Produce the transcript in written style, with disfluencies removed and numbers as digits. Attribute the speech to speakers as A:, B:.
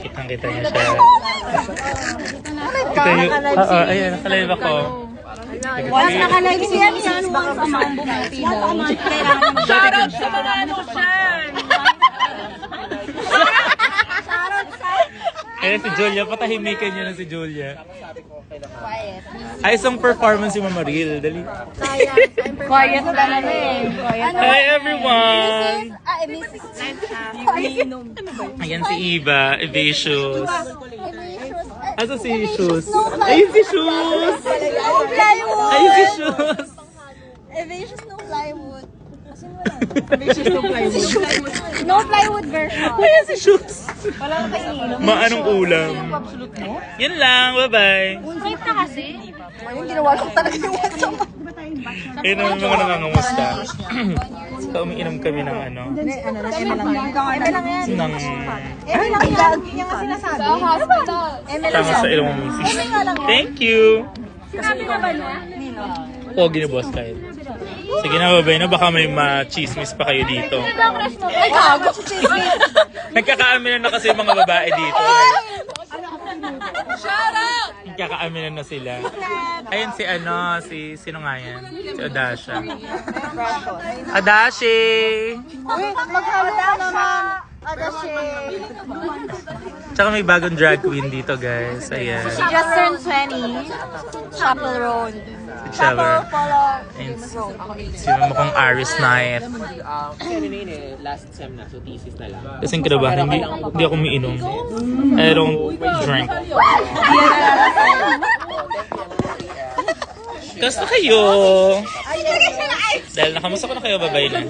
A: Kitang-kita niya siya. Kita niyo. Oo, ayun, nakalive ako.
B: Once nakalive si Sis, baka amang bumipila.
C: Shoutout sa mga ano dyan!
A: Ayun si Julia, patahimikan niyo na si Julia.
B: Quiet.
A: Ay, isang performance si Mama Ril. Dali.
B: Quiet na lang eh.
A: Hi everyone!
B: Mrs.
A: Ayan si Eva, Evasious. Asa si Shoes? Ayun si Shoes!
B: No plywood!
A: Ayun si Shoes!
B: Evasions no plywood.
C: Evasions
B: No plywood version.
A: Ayun si Shoes!
B: Wala na kayo ininom.
A: Anong ulam? Yan lang, bye-bye.
B: Wait na kasi. Ayun, ginawa ko talaga yung WhatsApp.
A: Ayun ang mga nangangamusta. So, umiinom kami ng ano?
B: Eme lang yan.
A: Ng...
B: Eme lang yan. Yung nga sinasabi. Sa hospital. Eme lang
A: Tama sa ilong mo, misis. Thank you!
B: Sinabi na ba niya? Nino.
A: Pogi ni boss kahit. Sige na, babay na. Baka may ma-chismis pa kayo dito.
B: Ay, gago.
A: Nagkakaaminan na kasi yung mga babae dito.
C: Shout out!
A: Nagkakaaminan na sila. Ayun si ano, sino nga yan? Si Odasha. Adashi!
B: Wait, maghalo ka naman. Adashi.
A: Tsaka may bagong drag queen dito, guys. Ayan.
B: She just turned 20. Chaperone.
A: Si Trevor.
B: Polo.
A: Ayun, si mama kong Aris Knight.
D: Kasi last sem na, so thesis na lang.
A: Kasing kinabahan, hindi ako umiinom. I don't drink. Kasta kayo? Dahil nakamusta ko na kayo, babay na.